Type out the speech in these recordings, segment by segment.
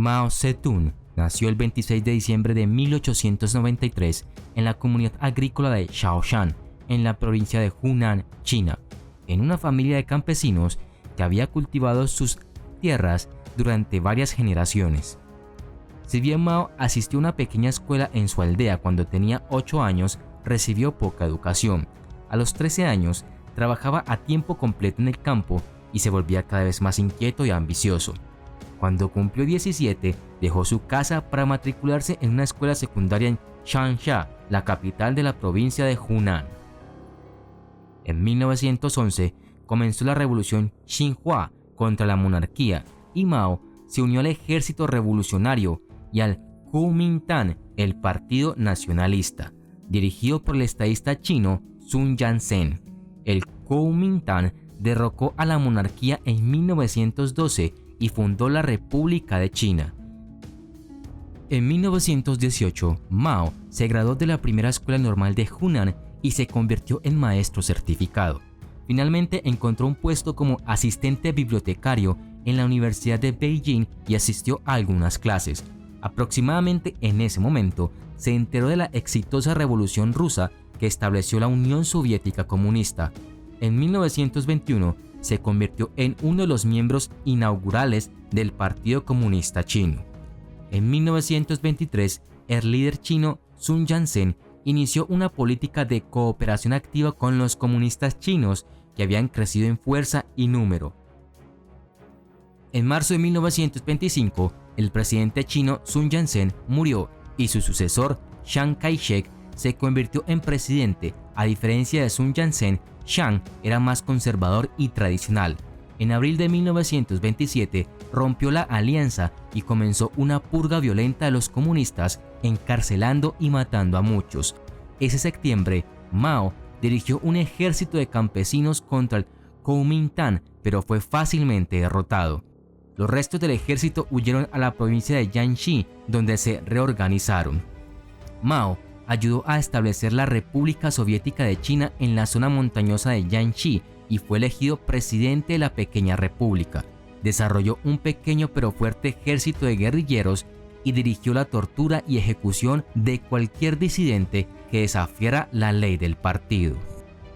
Mao Zedong nació el 26 de diciembre de 1893 en la comunidad agrícola de Shaoxan, en la provincia de Hunan, China, en una familia de campesinos que había cultivado sus tierras durante varias generaciones. Si bien Mao asistió a una pequeña escuela en su aldea cuando tenía 8 años, recibió poca educación. A los 13 años, trabajaba a tiempo completo en el campo y se volvía cada vez más inquieto y ambicioso. Cuando cumplió 17, dejó su casa para matricularse en una escuela secundaria en Changsha, la capital de la provincia de Hunan. En 1911 comenzó la revolución Xinhua contra la monarquía y Mao se unió al ejército revolucionario y al Kuomintang, el partido nacionalista, dirigido por el estadista chino Sun Yat-sen. El Kuomintang derrocó a la monarquía en 1912 y fundó la República de China. En 1918, Mao se graduó de la primera escuela normal de Hunan y se convirtió en maestro certificado. Finalmente encontró un puesto como asistente bibliotecario en la Universidad de Beijing y asistió a algunas clases. Aproximadamente en ese momento se enteró de la exitosa revolución rusa que estableció la Unión Soviética Comunista. En 1921 se convirtió en uno de los miembros inaugurales del Partido Comunista Chino. En 1923, el líder chino Sun Yat-sen inició una política de cooperación activa con los comunistas chinos que habían crecido en fuerza y número. En marzo de 1925, el presidente chino Sun Yat-sen murió y su sucesor, Chiang Kai-shek, se convirtió en presidente. A diferencia de Sun Yat-sen, Chiang era más conservador y tradicional. En abril de 1927 rompió la alianza y comenzó una purga violenta de los comunistas, encarcelando y matando a muchos. Ese septiembre, Mao dirigió un ejército de campesinos contra el Kuomintang, pero fue fácilmente derrotado. Los restos del ejército huyeron a la provincia de Jiangxi, donde se reorganizaron. Mao ayudó a establecer la República Soviética de China en la zona montañosa de Jiangxi y fue elegido presidente de la pequeña república. Desarrolló un pequeño pero fuerte ejército de guerrilleros y dirigió la tortura y ejecución de cualquier disidente que desafiara la ley del partido.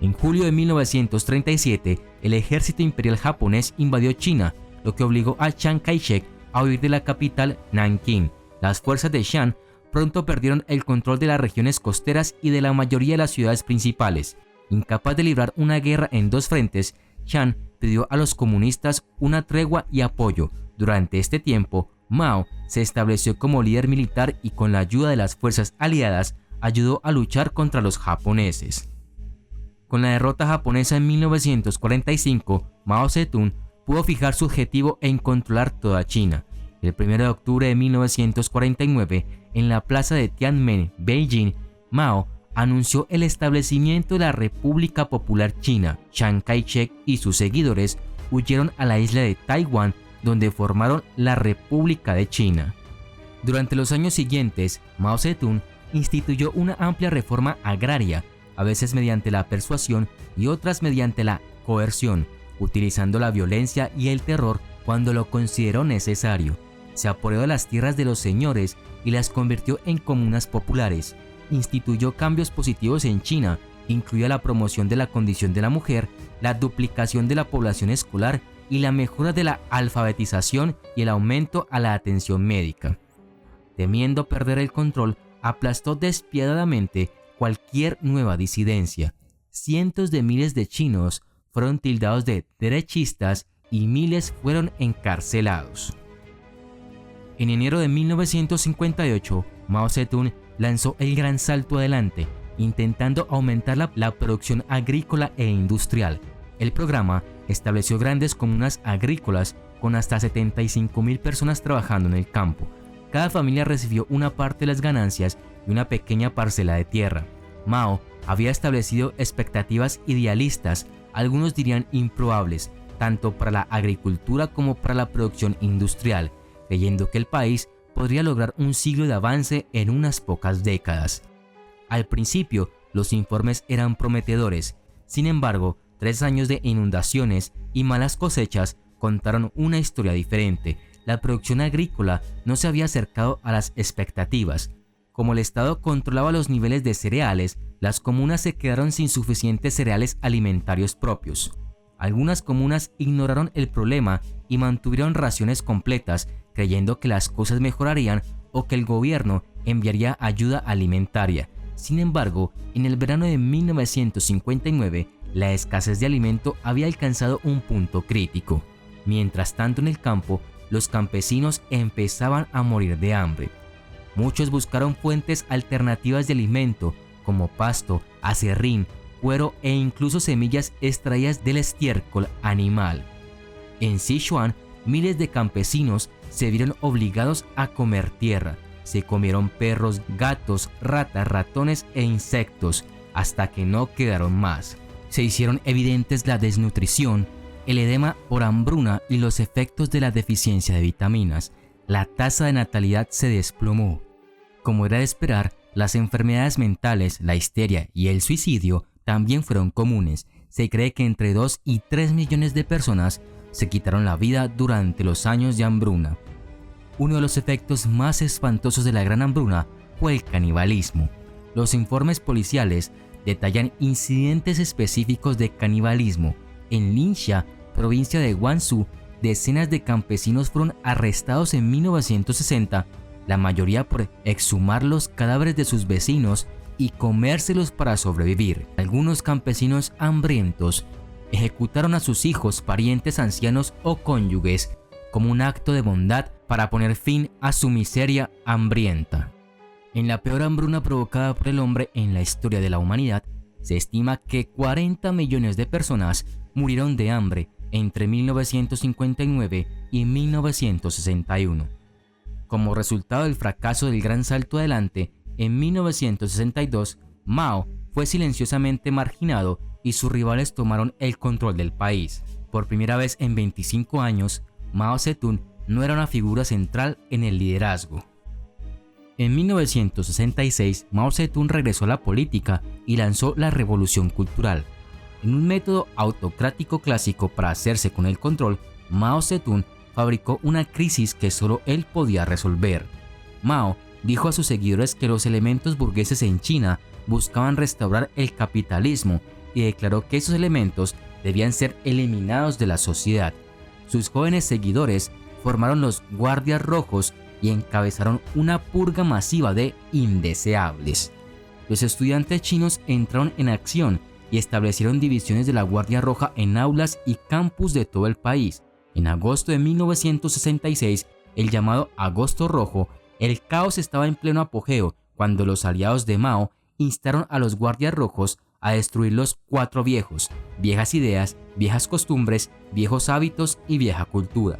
En julio de 1937, el ejército imperial japonés invadió China, lo que obligó a Chiang Kai-shek a huir de la capital, Nankín. Las fuerzas de Chiang pronto perdieron el control de las regiones costeras y de la mayoría de las ciudades principales. Incapaz de librar una guerra en dos frentes, Chiang pidió a los comunistas una tregua y apoyo. Durante este tiempo, Mao se estableció como líder militar y con la ayuda de las fuerzas aliadas ayudó a luchar contra los japoneses. Con la derrota japonesa en 1945, Mao Zedong pudo fijar su objetivo en controlar toda China. El 1 de octubre de 1949, en la plaza de Tiananmen, Beijing, Mao anunció el establecimiento de la República Popular China. Chiang Kai-shek y sus seguidores huyeron a la isla de Taiwán, donde formaron la República de China. Durante los años siguientes, Mao Zedong instituyó una amplia reforma agraria, a veces mediante la persuasión y otras mediante la coerción, utilizando la violencia y el terror cuando lo consideró necesario. Se apoderó de las tierras de los señores y las convirtió en comunas populares. Instituyó cambios positivos en China, incluida la promoción de la condición de la mujer, la duplicación de la población escolar y la mejora de la alfabetización y el aumento a la atención médica. Temiendo perder el control, aplastó despiadadamente cualquier nueva disidencia. Cientos de miles de chinos fueron tildados de derechistas y miles fueron encarcelados. En enero de 1958, Mao Zedong lanzó el gran salto adelante, intentando aumentar la producción agrícola e industrial. El programa estableció grandes comunas agrícolas con hasta 75,000 personas trabajando en el campo. Cada familia recibió una parte de las ganancias y una pequeña parcela de tierra. Mao había establecido expectativas idealistas, algunos dirían improbables, tanto para la agricultura como para la producción industrial, creyendo que el país podría lograr un siglo de avance en unas pocas décadas. Al principio, los informes eran prometedores. Sin embargo, 3 años de inundaciones y malas cosechas contaron una historia diferente. la producción agrícola no se había acercado a las expectativas. Como el Estado controlaba los niveles de cereales, las comunas se quedaron sin suficientes cereales alimentarios propios. Algunas comunas ignoraron el problema y mantuvieron raciones completas, creyendo que las cosas mejorarían o que el gobierno enviaría ayuda alimentaria. Sin embargo, en el verano de 1959, la escasez de alimento había alcanzado un punto crítico. Mientras tanto, en el campo, los campesinos empezaban a morir de hambre. Muchos buscaron fuentes alternativas de alimento, como pasto, acerrín, cuero e incluso semillas extraídas del estiércol animal. En Sichuan, miles de campesinos se vieron obligados a comer tierra. Se comieron perros, gatos, ratas, ratones e insectos, hasta que no quedaron más. Se hicieron evidentes la desnutrición, el edema por hambruna y los efectos de la deficiencia de vitaminas. La tasa de natalidad se desplomó. Como era de esperar, las enfermedades mentales, la histeria y el suicidio también fueron comunes. Se cree que entre 2 y 3 millones de personas se quitaron la vida durante los años de hambruna. Uno de los efectos más espantosos de la gran hambruna fue el canibalismo. Los informes policiales detallan incidentes específicos de canibalismo. En Ningxia, provincia de Guangzhou, decenas de campesinos fueron arrestados en 1960, la mayoría por exhumar los cadáveres de sus vecinos y comérselos para sobrevivir. Algunos campesinos hambrientos ejecutaron a sus hijos, parientes ancianos o cónyuges como un acto de bondad para poner fin a su miseria hambrienta. En la peor hambruna provocada por el hombre en la historia de la humanidad, se estima que 40 millones de personas murieron de hambre entre 1959 y 1961. Como resultado del fracaso del Gran Salto Adelante, en 1962, Mao fue silenciosamente marginado y sus rivales tomaron el control del país. Por primera vez en 25 años, Mao Zedong no era una figura central en el liderazgo. En 1966, Mao Zedong regresó a la política y lanzó la Revolución Cultural. En un método autocrático clásico para hacerse con el control, Mao Zedong fabricó una crisis que solo él podía resolver. Mao dijo a sus seguidores que los elementos burgueses en China buscaban restaurar el capitalismo y declaró que esos elementos debían ser eliminados de la sociedad. Sus jóvenes seguidores formaron los Guardias Rojos y encabezaron una purga masiva de indeseables. Los estudiantes chinos entraron en acción y establecieron divisiones de la Guardia Roja en aulas y campus de todo el país. En agosto de 1966, el llamado Agosto Rojo, el caos estaba en pleno apogeo cuando los aliados de Mao instaron a los Guardias Rojos a destruir los 4 viejos, viejas ideas, viejas costumbres, viejos hábitos y vieja cultura.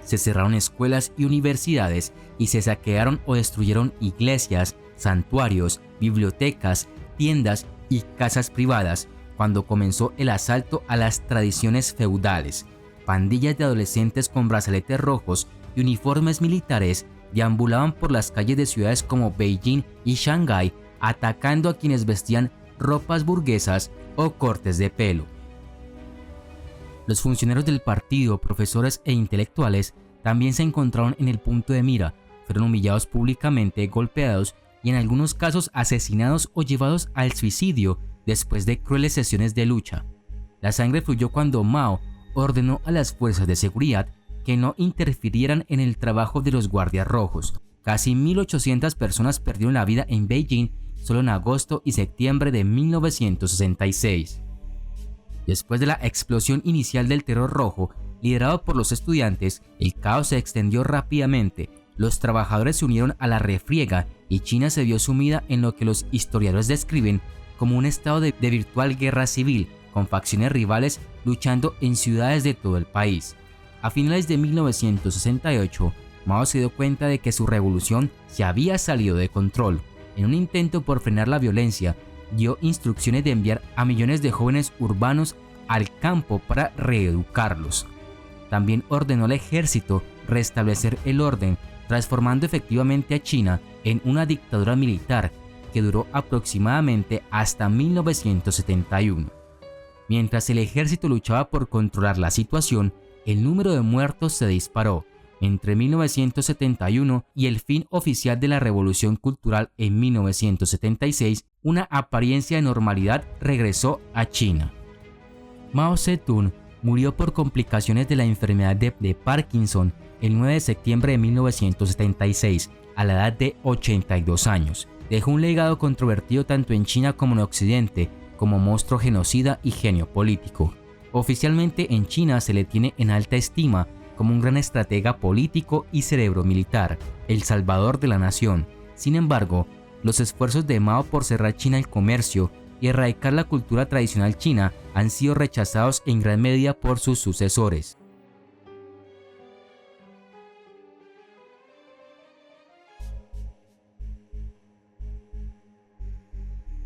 Se cerraron escuelas y universidades y se saquearon o destruyeron iglesias, santuarios, bibliotecas, tiendas y casas privadas cuando comenzó el asalto a las tradiciones feudales. Pandillas de adolescentes con brazaletes rojos y uniformes militares deambulaban por las calles de ciudades como Beijing y Shanghái, atacando a quienes vestían ropas burguesas o cortes de pelo. Los funcionarios del partido, profesores e intelectuales también se encontraron en el punto de mira, fueron humillados públicamente, golpeados y en algunos casos asesinados o llevados al suicidio después de crueles sesiones de lucha. La sangre fluyó cuando Mao ordenó a las fuerzas de seguridad que no interfirieran en el trabajo de los Guardias Rojos. Casi 1.800 personas perdieron la vida en Beijing solo en agosto y septiembre de 1966. Después de la explosión inicial del terror rojo, liderado por los estudiantes, el caos se extendió rápidamente. Los trabajadores se unieron a la refriega y China se vio sumida en lo que los historiadores describen como un estado de virtual guerra civil, con facciones rivales luchando en ciudades de todo el país. A finales de 1968, Mao se dio cuenta de que su revolución se había salido de control. En un intento por frenar la violencia, dio instrucciones de enviar a millones de jóvenes urbanos al campo para reeducarlos. También ordenó al ejército restablecer el orden, transformando efectivamente a China en una dictadura militar que duró aproximadamente hasta 1971. Mientras el ejército luchaba por controlar la situación, el número de muertos se disparó. Entre 1971 y el fin oficial de la Revolución Cultural en 1976, una apariencia de normalidad regresó a China. Mao Zedong murió por complicaciones de la enfermedad de Parkinson el 9 de septiembre de 1976, a la edad de 82 años. Dejó un legado controvertido tanto en China como en Occidente, como monstruo genocida y genio político. Oficialmente en China se le tiene en alta estima como un gran estratega político y cerebro militar, el salvador de la nación. Sin embargo, los esfuerzos de Mao por cerrar China al comercio y erradicar la cultura tradicional china han sido rechazados en gran medida por sus sucesores.